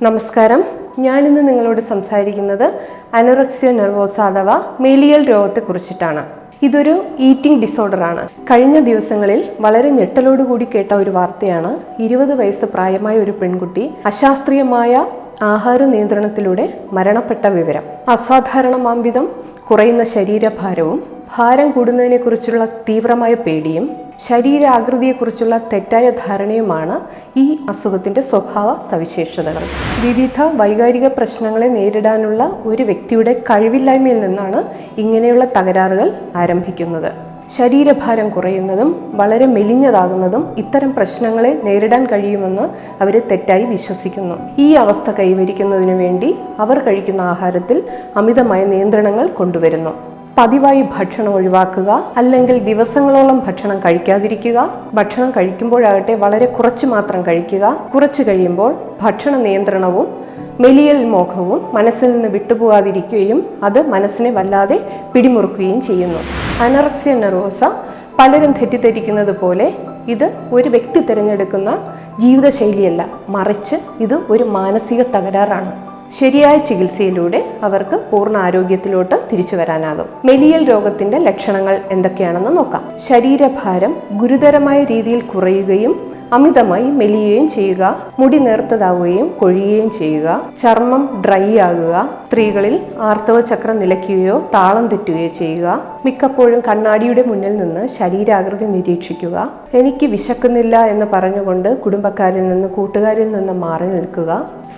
നമസ്കാരം. ഞാനിന്ന് നിങ്ങളോട് സംസാരിക്കുന്നത് അനോറെക്സിയ നെർവോസ അഥവാ മേലിയൽ രോഗത്തെക്കുറിച്ചിട്ടാണ്. ഇതൊരു ഈറ്റിംഗ് ഡിസോർഡറാണ്. കഴിഞ്ഞ ദിവസങ്ങളിൽ വളരെ ഞെട്ടലോടുകൂടി കേട്ട ഒരു വാർത്തയാണ് 20 വയസ്സ് പ്രായമായ ഒരു പെൺകുട്ടി അശാസ്ത്രീയമായ ആഹാര നിയന്ത്രണത്തിലൂടെ മരണപ്പെട്ട വിവരം. അസാധാരണമാംവിധം കുറയുന്ന ശരീരഭാരവും ഭാരം കൂടുന്നതിനെക്കുറിച്ചുള്ള തീവ്രമായ പേടിയും ശരീരാകൃതിയെക്കുറിച്ചുള്ള തെറ്റായ ധാരണയുമാണ് ഈ അസുഖത്തിൻ്റെ സ്വഭാവ സവിശേഷതകൾ. വിവിധ വൈകാരിക പ്രശ്നങ്ങളെ നേരിടാനുള്ള ഒരു വ്യക്തിയുടെ കഴിവില്ലായ്മയിൽ നിന്നാണ് ഇങ്ങനെയുള്ള തകരാറുകൾ ആരംഭിക്കുന്നത്. ശരീരഭാരം കുറയുന്നതും വളരെ മെലിഞ്ഞതാകുന്നതും ഇത്തരം പ്രശ്നങ്ങളെ നേരിടാൻ കഴിയുമെന്ന് അവർ തെറ്റായി വിശ്വസിക്കുന്നു. ഈ അവസ്ഥ കൈവരിക്കുന്നതിനു വേണ്ടി അവർ കഴിക്കുന്ന ആഹാരത്തിൽ അമിതമായ നിയന്ത്രണങ്ങൾ കൊണ്ടുവരുന്നു. പതിവായി ഭക്ഷണം ഒഴിവാക്കുക, അല്ലെങ്കിൽ ദിവസങ്ങളോളം ഭക്ഷണം കഴിക്കാതിരിക്കുക. ഭക്ഷണം കഴിക്കുമ്പോഴാകട്ടെ വളരെ കുറച്ച് മാത്രം കഴിക്കുക. കുറച്ച് കഴിയുമ്പോൾ ഭക്ഷണ നിയന്ത്രണവും മെലിയൽ മോഹവും മനസ്സിൽ നിന്ന് വിട്ടുപോകാതിരിക്കുകയും അത് മനസ്സിനെ വല്ലാതെ പിടിമുറുക്കുകയും ചെയ്യുന്നു. അനോറെക്സിയ നെർവോസ പലരും തെറ്റിദ്ധരിക്കുന്നത് പോലെ ഇത് ഒരു വ്യക്തി തിരഞ്ഞെടുക്കുന്ന ജീവിതശൈലിയല്ല, മറിച്ച് ഇത് ഒരു മാനസിക തകരാറാണ്. ശരിയായ ചികിത്സയിലൂടെ അവർക്ക് പൂർണ്ണ ആരോഗ്യത്തിലോട്ട് തിരിച്ചു വരാനാകും. മെലിയൽ രോഗത്തിന്റെ ലക്ഷണങ്ങൾ എന്തൊക്കെയാണെന്ന് നോക്കാം. ശരീരഭാരം ഗുരുതരമായ രീതിയിൽ കുറയുകയും അമിതമായി മെലിയുകയും ചെയ്യുക, മുടി നേർത്തതാവുകയും കൊഴിയുകയും ചെയ്യുക, ചർമ്മം ഡ്രൈ ആകുക, സ്ത്രീകളിൽ ആർത്തവ ചക്രം നിലയ്ക്കുകയോ താളം തെറ്റുകയോ ചെയ്യുക, മിക്കപ്പോഴും കണ്ണാടിയുടെ മുന്നിൽ നിന്ന് ശരീരാകൃതി നിരീക്ഷിക്കുക, എനിക്ക് വിശക്കുന്നില്ല എന്ന് പറഞ്ഞുകൊണ്ട് കുടുംബക്കാരിൽ നിന്ന് കൂട്ടുകാരിൽ നിന്ന് മാറി നിൽക്കുക,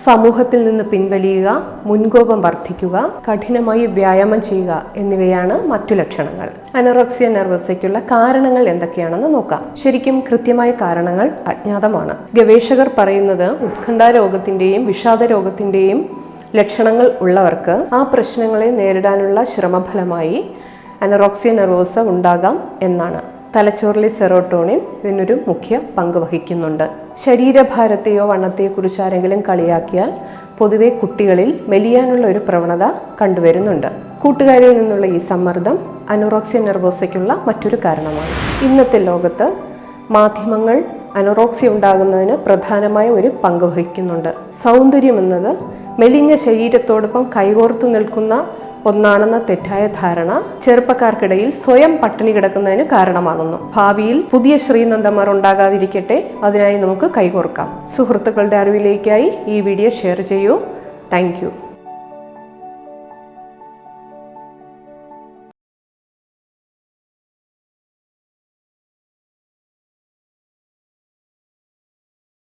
സമൂഹത്തിൽ നിന്ന് പിൻവലിയുക, മുൻകോപം വർദ്ധിക്കുക, കഠിനമായി വ്യായാമം ചെയ്യുക എന്നിവയാണ് മറ്റു ലക്ഷണങ്ങൾ. അനോറെക്സിയ നെർവോസയ്ക്കുള്ള കാരണങ്ങൾ എന്തൊക്കെയാണെന്ന് നോക്കാം. ശരിക്കും കൃത്യമായ കാരണങ്ങൾ അജ്ഞാതമാണ്. ഗവേഷകർ പറയുന്നത് ഉത്കണ്ഠാരോഗത്തിൻ്റെയും വിഷാദ രോഗത്തിൻ്റെയും ലക്ഷണങ്ങൾ ഉള്ളവർക്ക് ആ പ്രശ്നങ്ങളെ നേരിടാനുള്ള ശ്രമഫലമായി അനോറെക്സിയ നെർവോസ ഉണ്ടാകാം എന്നാണ്. തലച്ചോറിലെ സെറോട്ടോണിൻ ഇതിനൊരു മുഖ്യ പങ്ക് വഹിക്കുന്നുണ്ട്. ശരീരഭാരത്തെയോ വണ്ണത്തെയോ കുറിച്ച് ആരെങ്കിലും കളിയാക്കിയാൽ പൊതുവെ കുട്ടികളിൽ മെലിയാനുള്ള ഒരു പ്രവണത കണ്ടുവരുന്നുണ്ട്. കൂട്ടുകാരിൽ നിന്നുള്ള ഈ സമ്മർദ്ദം അനോറെക്സിയ നെർവോസയ്ക്കുള്ള മറ്റൊരു കാരണമാണ്. ഇന്നത്തെ ലോകത്ത് മാധ്യമങ്ങൾ അനോറെക്സിയ ഉണ്ടാകുന്നതിന് പ്രധാനമായ ഒരു പങ്ക് വഹിക്കുന്നുണ്ട്. സൗന്ദര്യം എന്നത് മെലിഞ്ഞ ശരീരത്തോടൊപ്പം കൈകോർത്തു നിൽക്കുന്ന ഒന്നാണെന്ന തെറ്റായ ധാരണ ചെറുപ്പക്കാർക്കിടയിൽ സ്വയം പട്ടിണി കിടക്കുന്നതിന് കാരണമാകുന്നു. ഭാവിയിൽ പുതിയ ശ്രീനന്ദന്മാർ ഉണ്ടാകാതിരിക്കട്ടെ, അതിനായി നമുക്ക് കൈകോർക്കാം. സുഹൃത്തുക്കളുടെ അറിവിലേക്കായി ഈ വീഡിയോ ഷെയർ ചെയ്യൂ. Thank you.